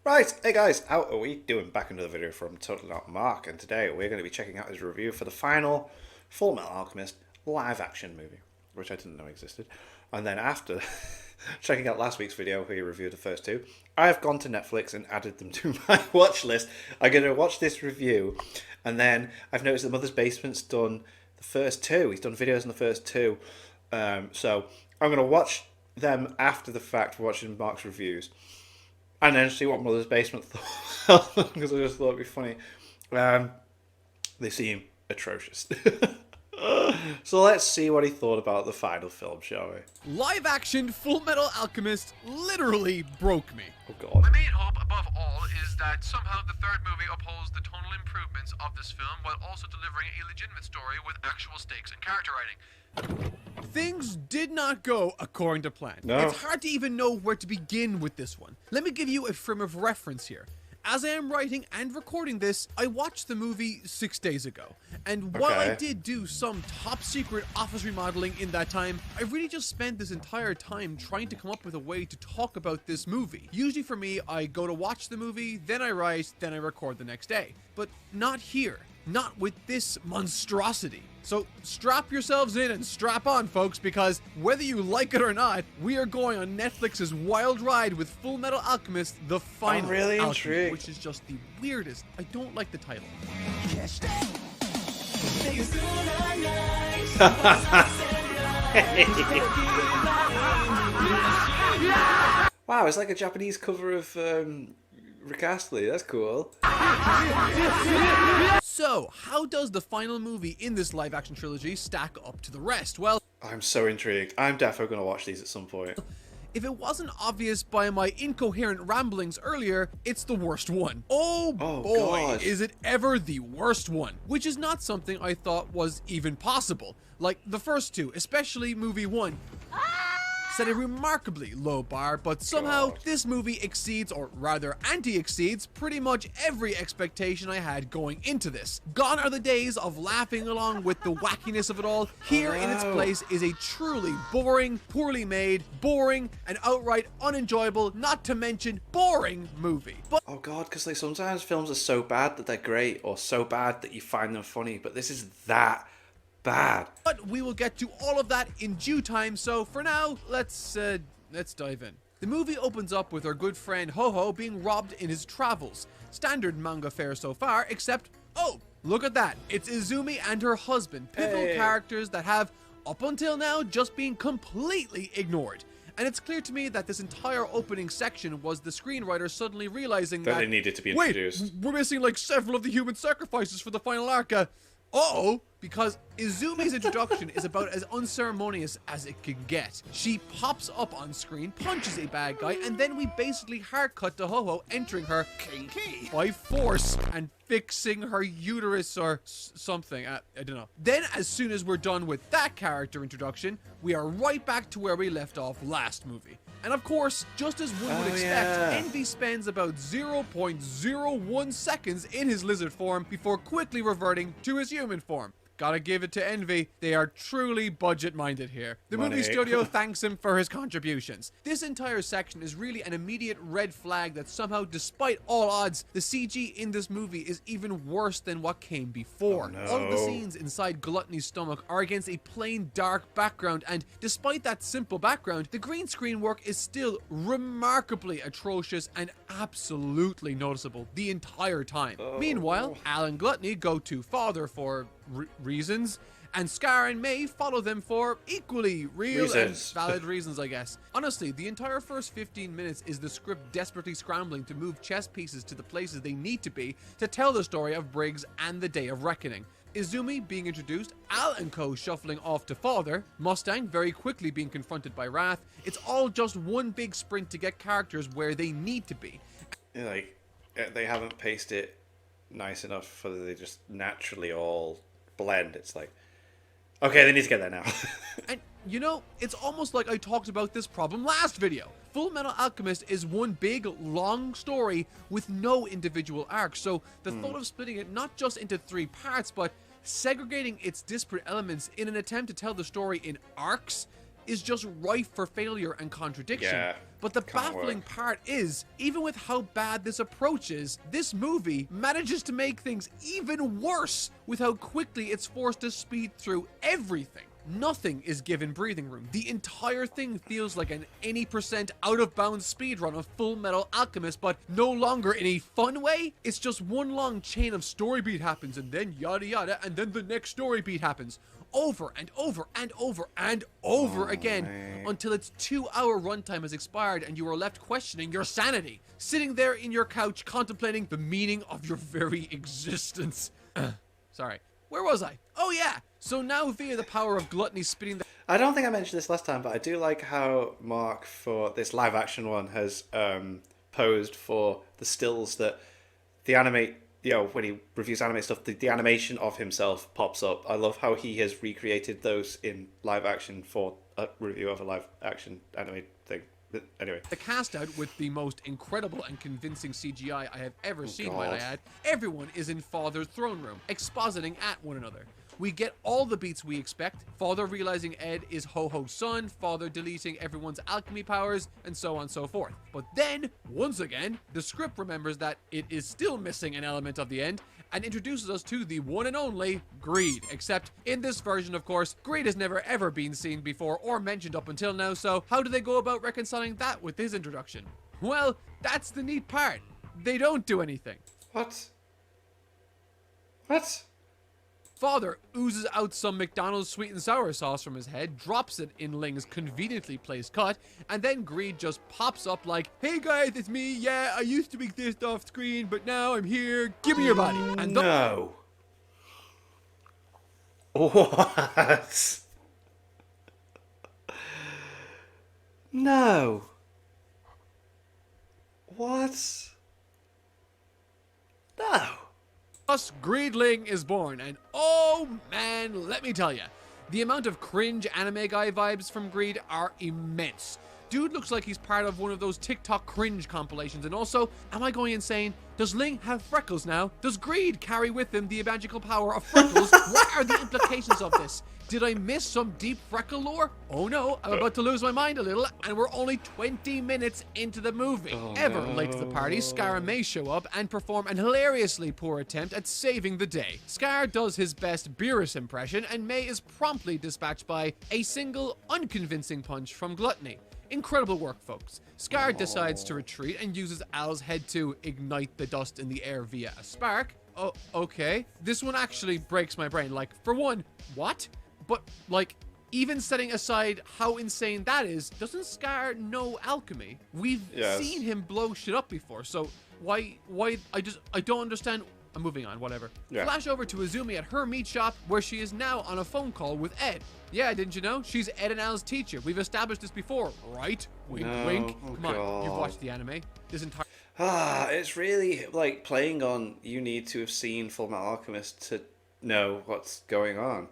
Right, hey guys, how are we doing? Back another video from Totally Not Mark, and today we're going to be checking out his review for the final Fullmetal Alchemist live action movie, which I didn't know existed. And then after checking out last week's video where he reviewed the first two, I've gone to Netflix and added them to my watch list. I'm going to watch this review, and then I've noticed that Mother's Basement's done the first two. He's done videos on the first two. So I'm going to watch them after the fact, watching Mark's reviews. And then see what Mother's Basement thought, because I just thought it'd be funny. They seem atrocious. So let's see what he thought about the final film, shall we? Live action Fullmetal Alchemist literally broke me. Oh god. My main hope, above all, is that somehow the third movie upholds the tonal improvements of this film while also delivering a legitimate story with actual stakes and character writing. Things did not go according to plan. No. It's hard to even know where to begin with this one. Let me give you a frame of reference here. As I am writing and recording this, I watched the movie 6 days ago. And while I did do some top secret office remodeling in that time, I really just spent this entire time trying to come up with a way to talk about this movie. Usually for me, I go to watch the movie, then I write, then I record the next day. But not here. Not with this monstrosity. So strap yourselves in and strap on, folks, because whether you like it or not, we are going on Netflix's wild ride with Fullmetal Alchemist, the final I'm really Alchemist, intrigued. which is just the weirdest. I don't like the title. Wow, it's like a Japanese cover of Rick Astley. That's cool. So, how does the final movie in this live-action trilogy stack up to the rest? Well, I'm so intrigued. I'm definitely going to watch these at some point. if it wasn't obvious by my incoherent ramblings earlier, it's the worst one. Oh boy, God. is it ever the worst one. Which is not something I thought was even possible. Like the first two, especially movie one, set a remarkably low bar, but somehow this movie exceeds, or rather anti-exceeds, pretty much every expectation I had going into this. Gone are the days of laughing along with the wackiness of it all. Here in its place is a truly boring, poorly made, boring, and outright unenjoyable, not to mention boring movie. But Oh god, because like sometimes films are so bad that they're great, or so bad that you find them funny, but this is that bad. we will get to all of that in due time, so for now, let's dive in. The movie opens up with our good friend Ho-Ho being robbed in his travels. Standard manga fare so far, except, oh, look at that. It's Izumi and her husband, pivotal characters that have, up until now, just been completely ignored. And it's clear to me that this entire opening section was the screenwriter suddenly realizing that they needed to be wait, introduced. we're missing like several of the human sacrifices for the final arc. Uh-oh, because Izumi's introduction is about as unceremonious as it can get. She pops up on screen, punches a bad guy, and then we basically hard cut to Ho-Ho entering her kinky by force and fixing her uterus or something. I don't know. Then, as soon as we're done with that character introduction, we are right back to where we left off last movie. And of course, just as one would expect, Envy spends about 0.01 seconds in his lizard form before quickly reverting to his human form. Gotta give it to Envy, they are truly budget-minded here. The movie studio thanks him for his contributions. This entire section is really an immediate red flag that somehow, despite all odds, the CG in this movie is even worse than what came before. All of the scenes inside Gluttony's stomach are against a plain dark background, and despite that simple background, the green screen work is still remarkably atrocious and absolutely noticeable the entire time. Meanwhile, Al and Gluttony go to Father for reasons, and Scar and May follow them for equally real and valid reasons, I guess. Honestly, the entire first 15 minutes is the script desperately scrambling to move chess pieces to the places they need to be to tell the story of Briggs and the Day of Reckoning. Izumi being introduced, Al and Co shuffling off to Father, Mustang very quickly being confronted by Wrath. It's all just one big sprint to get characters where they need to be. Like, they haven't paced it nice enough for they just naturally all blend. It's like, okay, they need to get there now. And you know, it's almost like I talked about this problem last video. Fullmetal Alchemist is one big, long story with no individual arcs, so the thought of splitting it not just into 3 parts, but segregating its disparate elements in an attempt to tell the story in arcs is just rife for failure and contradiction. Yeah, But the can't baffling work. part is, even with how bad this approach is, this movie manages to make things even worse with how quickly it's forced to speed through everything. Nothing is given breathing room. The entire thing feels like an any percent out of bounds speedrun of Fullmetal Alchemist, but no longer in a fun way. It's just one long chain of story beat happens, and then yada yada, and then the next story beat happens. Over and over and over and over again, mate. until its 2-hour runtime has expired and you are left questioning your sanity, sitting there in your couch contemplating the meaning of your very existence. Sorry. Where was I? Oh yeah! So now via the power of gluttony spitting the I don't think I mentioned this last time, but I do like how Mark, for this live action one, has posed for the stills that the animate, when he reviews anime stuff, the animation of himself pops up. I love how he has recreated those in live action for a review of a live action anime thing. But anyway. the cast out with the most incredible and convincing CGI I have ever seen, might I God. add. Everyone is in Father's throne room, expositing at one another. We get all the beats we expect. Father realizing Ed is Ho-Ho's son, Father deleting everyone's alchemy powers, and so on and so forth. But then, once again, the script remembers that it is still missing an element of the end, and introduces us to the one and only Greed. Except, in this version, of course, Greed has never ever been seen before or mentioned up until now, so how do they go about reconciling that with his introduction? Well, that's the neat part. They don't do anything. What? What? Father oozes out some McDonald's sweet and sour sauce from his head, drops it in Ling's conveniently placed cut, and then Greed just pops up like, "Hey guys, it's me, yeah, I used to exist off screen, but now I'm here, give me your body." And No. What? No. What? No. thus Greedling is born, and oh man, let me tell ya, the amount of cringe anime guy vibes from Greed are immense. Dude looks like he's part of one of those TikTok cringe compilations, and also, am I going insane? Does Ling have freckles now? Does Greed carry with him the magical power of freckles? What are the implications of this? Did I miss some deep freckle lore? Oh no, I'm about to lose my mind a little, and we're only 20 minutes into the movie. Ever late to the party, Scar may show up and perform an hilariously poor attempt at saving the day. Scar does his best Beerus impression, and May is promptly dispatched by a single unconvincing punch from Gluttony. Incredible work, folks. Scar decides to retreat and uses Al's head to ignite the dust in the air via a spark. Oh, okay. This one actually breaks my brain. Like, for one, what? But, like, even setting aside how insane that is, doesn't Scar know alchemy? We've Yes. seen him blow shit up before, so why, I don't understand. I'm moving on, whatever. Yeah. Flash over to Izumi at her meat shop, where she is now on a phone call with Ed. Yeah, didn't you know? She's Ed and Al's teacher. We've established this before, right? Wink, No. wink. Oh, Come on, you've God. watched the anime. This entire... It's really like playing on you need to have seen Fullmetal Alchemist to know what's going on.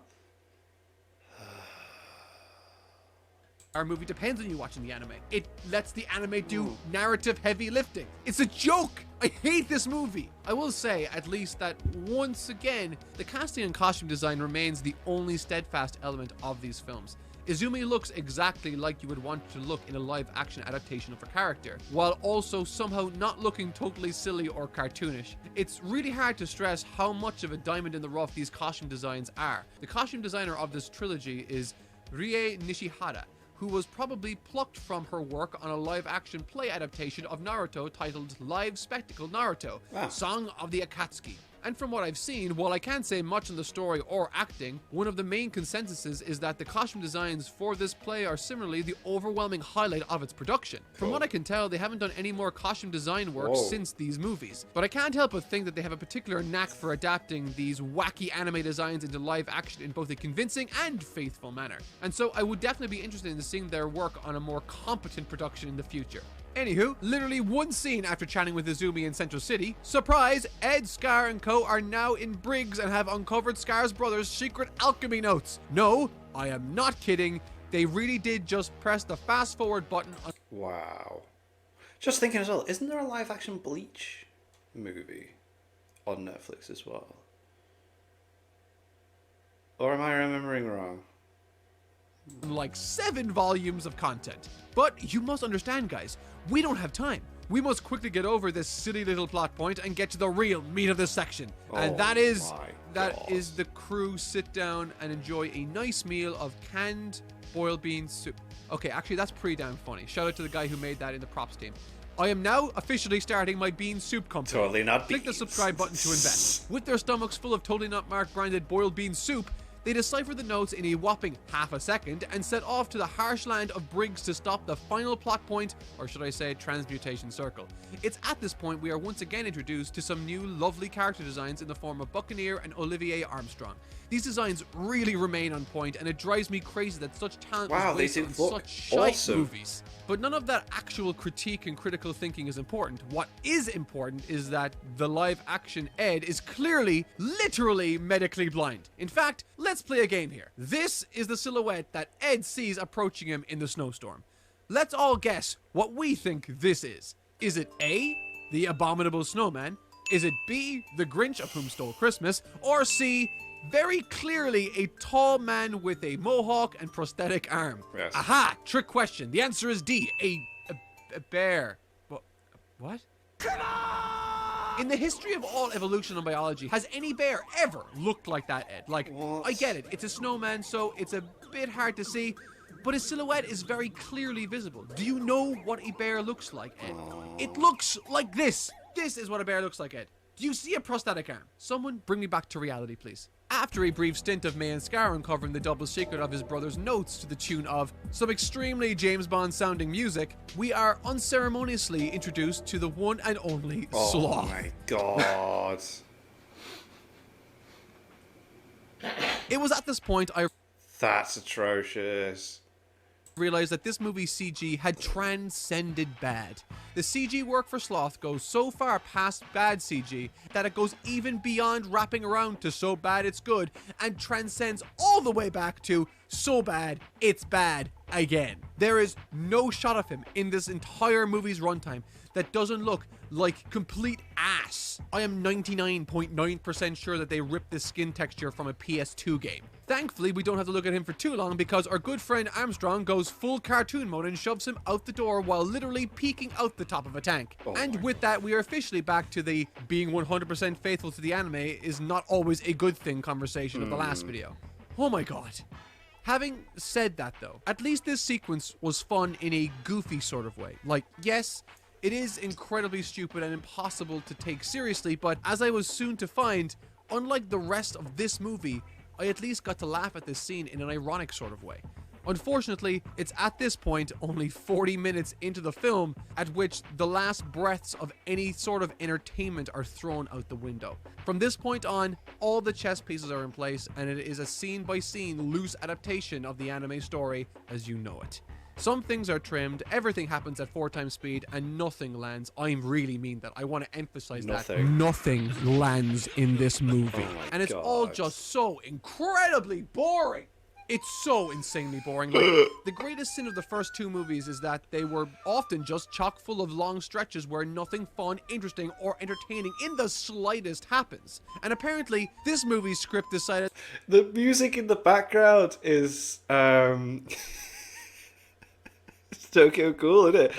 Our movie depends on you watching the anime. It lets the anime do narrative heavy lifting. It's a joke! I hate this movie! I will say, at least, that once again, the casting and costume design remains the only steadfast element of these films. Izumi looks exactly like you would want to look in a live-action adaptation of her character, while also somehow not looking totally silly or cartoonish. It's really hard to stress how much of a diamond in the rough these costume designs are. The costume designer of this trilogy is Rie Nishihara, who was probably plucked from her work on a live-action play adaptation of Naruto titled Live Spectacle Naruto, Wow. Song of the Akatsuki. And from what I've seen, while I can't say much on the story or acting, one of the main consensuses is that the costume designs for this play are similarly the overwhelming highlight of its production. From what I can tell, they haven't done any more costume design work Whoa. since these movies. But I can't help but think that they have a particular knack for adapting these wacky anime designs into live action in both a convincing and faithful manner. And so I would definitely be interested in seeing their work on a more competent production in the future. Anywho, literally one scene after chatting with Izumi in Central City, surprise, Ed, Scar, and co are now in Briggs and have uncovered Scar's brother's secret alchemy notes. No, I am not kidding. They really did just press the fast forward button on... Wow. Just thinking as well, isn't there a live action Bleach movie on Netflix as well? Or am I remembering wrong? like 7 volumes of content. But you must understand, guys, we don't have time. We must quickly get over this silly little plot point and get to the real meat of this section. And that is the crew sit down and enjoy a nice meal of canned boiled bean soup. Okay, actually that's pretty damn funny. Shout out to the guy who made that in the props team. I am now officially starting my bean soup company. Totally not Click the subscribe button to invest. With their stomachs full of Totally Not Mark branded boiled bean soup, they decipher the notes in a whopping half a second and set off to the harsh land of Briggs to stop the final plot point, or should I say transmutation circle. It's at this point we are once again introduced to some new lovely character designs in the form of Buccaneer and Olivier Armstrong. These designs really remain on point, and it drives me crazy that such talent was wasted on such shite movies. But none of that actual critique and critical thinking is important. What is important is that the live-action Ed is clearly, literally medically blind. In fact, let's play a game here. This is the silhouette that Ed sees approaching him in the snowstorm. Let's all guess what we think this is. Is it A, the abominable snowman? Is it B, the Grinch of Whom Stole Christmas? Or C, very clearly a tall man with a mohawk and prosthetic arm? Yes. Aha! Trick question. The answer is D, a bear. What? In the history of all evolution and biology, has any bear ever looked like that, Ed? Like, what? I get it. It's a snowman, so it's a bit hard to see, but his silhouette is very clearly visible. Do you know what a bear looks like, Ed? It looks like this. This is what a bear looks like, Ed. Do you see a prosthetic arm? Someone bring me back to reality, please. After a brief stint of May and Scar uncovering the double secret of his brother's notes to the tune of some extremely James Bond sounding music, we are unceremoniously introduced to the one and only Sloth. Oh my god. It was at this point I That's atrocious. realized that this movie's CG had transcended bad. The CG work for Sloth goes so far past bad CG that it goes even beyond wrapping around to so bad it's good and transcends all the way back to so bad it's bad again. There is no shot of him in this entire movie's runtime that doesn't look like complete ass. I am 99.9% sure that they ripped the skin texture from a PS2 game. Thankfully, we don't have to look at him for too long because our good friend Armstrong goes full cartoon mode and shoves him out the door while literally peeking out the top of a tank. And with that, we are officially back to the being 100% faithful to the anime is not always a good thing conversation of the last video. Oh my god. Having said that though, at least this sequence was fun in a goofy sort of way. Like, yes, it is incredibly stupid and impossible to take seriously, but as I was soon to find, unlike the rest of this movie, I at least got to laugh at this scene in an ironic sort of way. Unfortunately, it's at this point only 40 minutes into the film at which the last breaths of any sort of entertainment are thrown out the window. From this point on, all the chess pieces are in place and it is a scene-by-scene loose adaptation of the anime story as you know it. Some things are trimmed, everything happens at 4 times speed, and nothing lands. I really mean that. I want to emphasize that. Nothing lands in this movie. And it's all just so incredibly boring. It's so insanely boring. Like, the greatest sin of the first 2 movies is that they were often just chock full of long stretches where nothing fun, interesting, or entertaining in the slightest happens. And apparently, this movie's script decided... The music in the background is, Tokyo Cool, isn't it?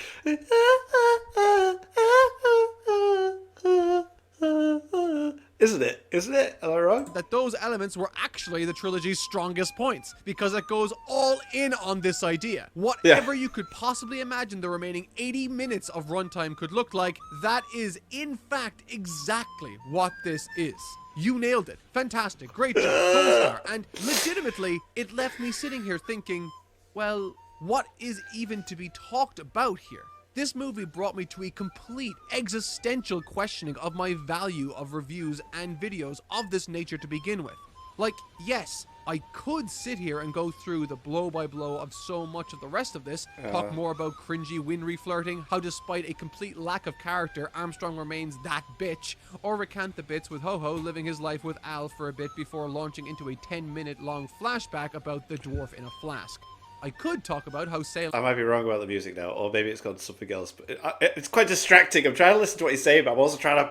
Isn't it? Isn't it? Am I wrong? That those elements were actually the trilogy's strongest points, because it goes all in on this idea. Whatever you could possibly imagine the remaining 80 minutes of runtime could look like, that is in fact exactly what this is. You nailed it. Fantastic. Great job. Gold star. And legitimately, it left me sitting here thinking, well, what is even to be talked about here? This movie brought me to a complete existential questioning of my value of reviews and videos of this nature to begin with. Like, yes, I could sit here and go through the blow-by-blow of so much of the rest of this, talk more about cringy Winry flirting, how despite a complete lack of character, Armstrong remains that bitch, or recant the bits with Ho-Ho living his life with Al for a bit before launching into a 10-minute long flashback about the dwarf in a flask. I could talk about how Salem... I might be wrong about the music now, or maybe it's gone something else, but it's quite distracting. I'm trying to listen to what he's saying, but I'm also trying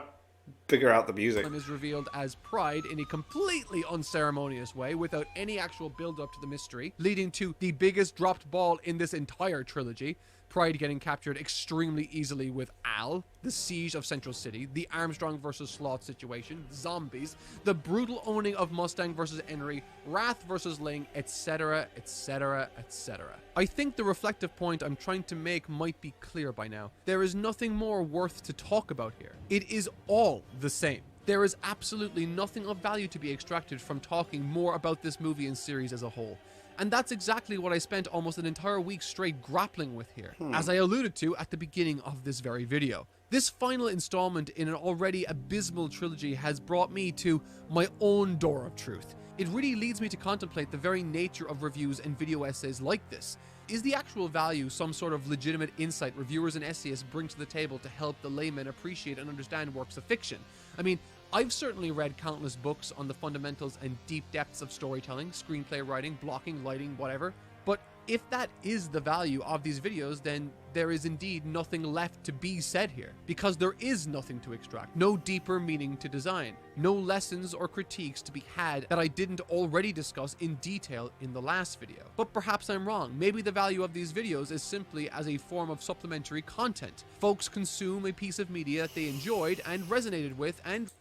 to figure out the music. Is revealed as Pride in a completely unceremonious way without any actual build-up to the mystery, leading to the biggest dropped ball in this entire trilogy. Pride getting captured extremely easily with Al, the siege of Central City, the Armstrong versus Sloth situation, zombies, the brutal owning of Mustang versus Henry, Wrath versus Ling, etc, etc, etc. I think the reflective point I'm trying to make might be clear by now. There is nothing more worth to talk about here. It is all the same. There is absolutely nothing of value to be extracted from talking more about this movie and series as a whole. And that's exactly what I spent almost an entire week straight grappling with here, as I alluded to at the beginning of this very video. This final installment in an already abysmal trilogy has brought me to my own door of truth. It really leads me to contemplate the very nature of reviews and video essays like this. Is the actual value some sort of legitimate insight reviewers and essayists bring to the table to help the layman appreciate and understand works of fiction? I mean, I've certainly read countless books on the fundamentals and deep depths of storytelling, screenplay writing, blocking, lighting, whatever. But if that is the value of these videos, then there is indeed nothing left to be said here. Because there is nothing to extract, no deeper meaning to design, no lessons or critiques to be had that I didn't already discuss in detail in the last video. But perhaps I'm wrong. Maybe the value of these videos is simply as a form of supplementary content. Folks consume a piece of media that they enjoyed and resonated with, and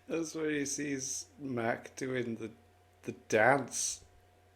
That's where he sees Mac doing the dance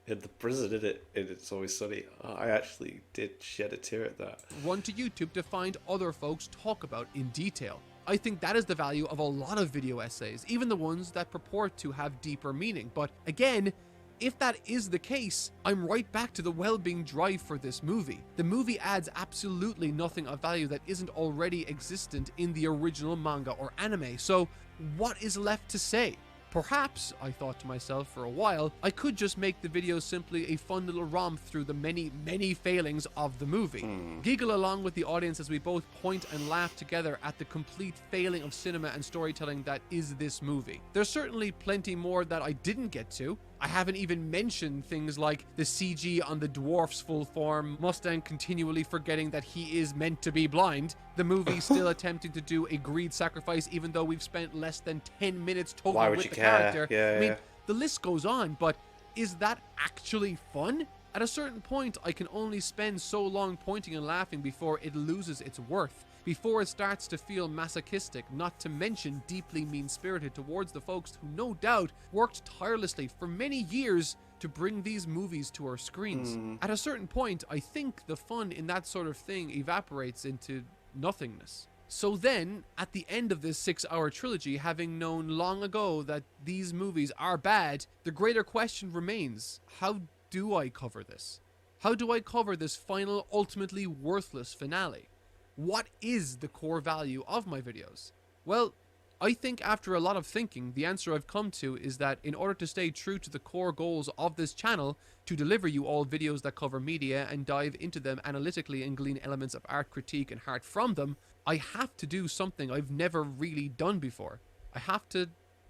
in the prison, isn't it? And It's Always Sunny. Oh, I actually did shed a tear at that. run to YouTube to find other folks talk about in detail. I think that is the value of a lot of video essays, even the ones that purport to have deeper meaning. But again, if that is the case, I'm right back to the well-being drive for this movie. The movie adds absolutely nothing of value that isn't already existent in the original manga or anime, so what is left to say? Perhaps, I thought to myself for a while, I could just make the video simply a fun little romp through the many, many failings of the movie. Giggle along with the audience as we both point and laugh together at the complete failing of cinema and storytelling that is this movie. There's certainly plenty more that I didn't get to. I haven't even mentioned things like the CG on the dwarf's full form, Mustang continually forgetting that he is meant to be blind, the movie still attempting to do a greed sacrifice even though we've spent less than 10 minutes total Why would with you the care? character. Yeah, I mean, yeah. the list goes on, but is that actually fun? At a certain point, I can only spend so long pointing and laughing before it loses its worth, before it starts to feel masochistic, not to mention deeply mean-spirited towards the folks who no doubt worked tirelessly for many years to bring these movies to our screens. At a certain point, I think the fun in that sort of thing evaporates into nothingness. So then, at the end of this 6-hour trilogy, having known long ago that these movies are bad, the greater question remains, how do I cover this? How do I cover this final, ultimately worthless finale? What is the core value of my videos? Well, I think after a lot of thinking, the answer I've come to is that in order to stay true to the core goals of this channel, to deliver you all videos that cover media and dive into them analytically and glean elements of art critique and heart from them, I have to do something I've never really done before. I have to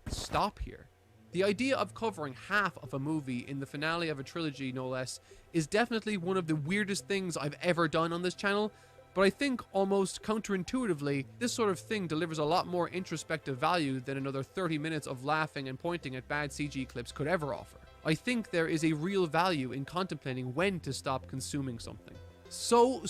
stop here. The idea of covering half of a movie in the finale of a trilogy, no less, is definitely one of the weirdest things I've ever done on this channel, but I think almost counterintuitively, this sort of thing delivers a lot more introspective value than another 30 minutes of laughing and pointing at bad CG clips could ever offer. I think there is a real value in contemplating when to stop consuming something. So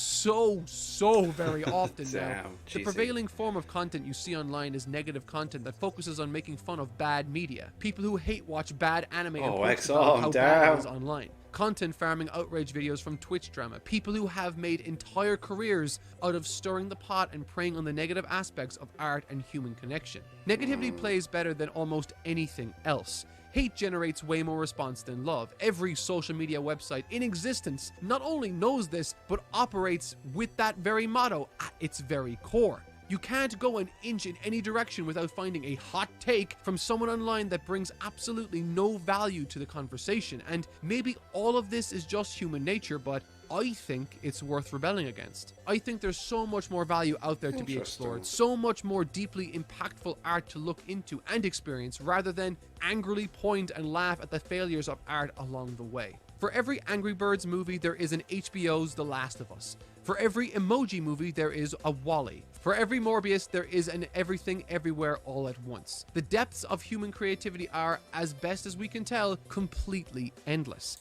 very often now, Damn, the cheesy. prevailing form of content you see online is negative content that focuses on making fun of bad media. People who hate watch bad anime and post about how bad it is online. Content farming outrage videos from Twitch drama. People who have made entire careers out of stirring the pot and preying on the negative aspects of art and human connection. Negativity plays better than almost anything else. Hate generates way more response than love. Every social media website in existence not only knows this, but operates with that very motto at its very core. You can't go an inch in any direction without finding a hot take from someone online that brings absolutely no value to the conversation. And maybe all of this is just human nature, but I think it's worth rebelling against. I think there's so much more value out there to be explored, so much more deeply impactful art to look into and experience, rather than angrily point and laugh at the failures of art along the way. For every Angry Birds movie, there is an HBO's The Last of Us. For every emoji movie, there is a Wall-E. For every Morbius, there is an everything everywhere all at once. The depths of human creativity are, as best as we can tell, completely endless.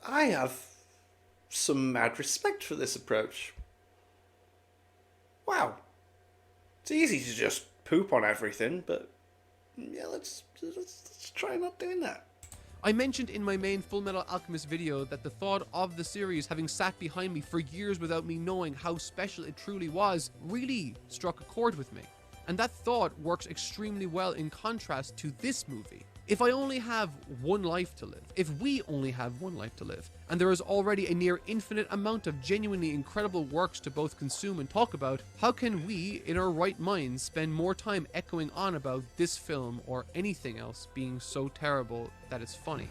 I have some mad respect for this approach. Wow. It's easy to just poop on everything, but yeah, let's try not doing that. I mentioned in my main Fullmetal Alchemist video that the thought of the series having sat behind me for years without me knowing how special it truly was really struck a chord with me. And that thought works extremely well in contrast to this movie. If I only have one life to live, if we only have one life to live, and there is already a near infinite amount of genuinely incredible works to both consume and talk about, how can we, in our right minds, spend more time echoing on about this film or anything else being so terrible that it's funny?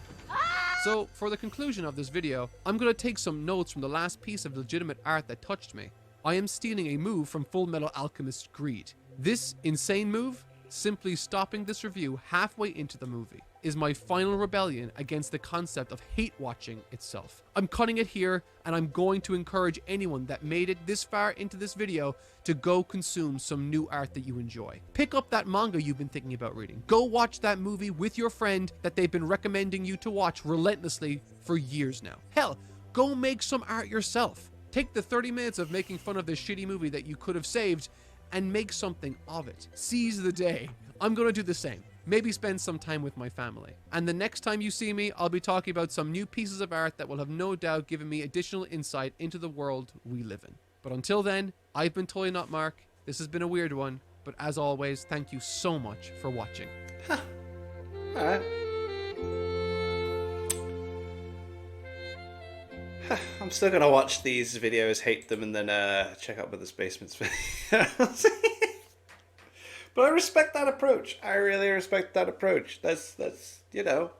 So, for the conclusion of this video, I'm going to take some notes from the last piece of legitimate art that touched me. I am stealing a move from Fullmetal Alchemist Greed. This insane move, simply stopping this review halfway into the movie, is my final rebellion against the concept of hate watching itself. I'm cutting it here, and I'm going to encourage anyone that made it this far into this video to go consume some new art that you enjoy. Pick up that manga you've been thinking about reading. Go watch that movie with your friend that they've been recommending you to watch relentlessly for years now. Hell, go make some art yourself. Take the 30 minutes of making fun of this shitty movie that you could have saved and make something of it. Seize the day. I'm gonna do the same. Maybe spend some time with my family. And the next time you see me, I'll be talking about some new pieces of art that will have no doubt given me additional insight into the world we live in. But until then, I've been Toy Not Mark. This has been a weird one, but as always, thank you so much for watching. Alright. I'm still gonna watch these videos, hate them, and then check out Mother's Basement's videos. But I respect that approach. I really respect that approach. That's you know,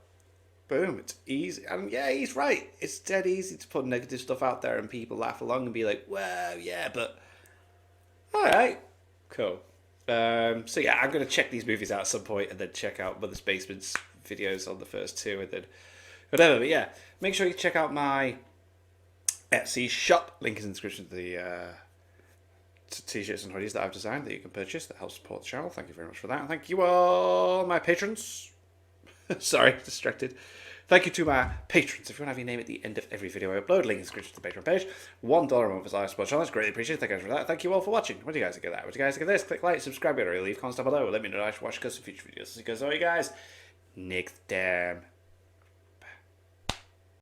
boom, it's easy. And yeah, he's right. It's dead easy to put negative stuff out there and people laugh along and be like, well, yeah, but alright, cool. So yeah, I'm gonna check these movies out at some point and then check out Mother's Basement's videos on the first two and then whatever. But yeah, make sure you check out my Etsy shop. Link is in the description to the t-shirts and hoodies that I've designed that you can purchase that help support the channel. Thank you very much for that. And thank you all my patrons. Sorry, distracted. Thank you to my patrons. If you want to have your name at the end of every video I upload, link in the description to the Patreon page. $1 a month is our support channel. It's greatly appreciated. Thank you guys for that. Thank you all for watching. What do you guys think of that? What do you guys think of this? Click like, subscribe, or leave comments down below. Let me know if you watch custom future videos. So you guys, all you guys, next time.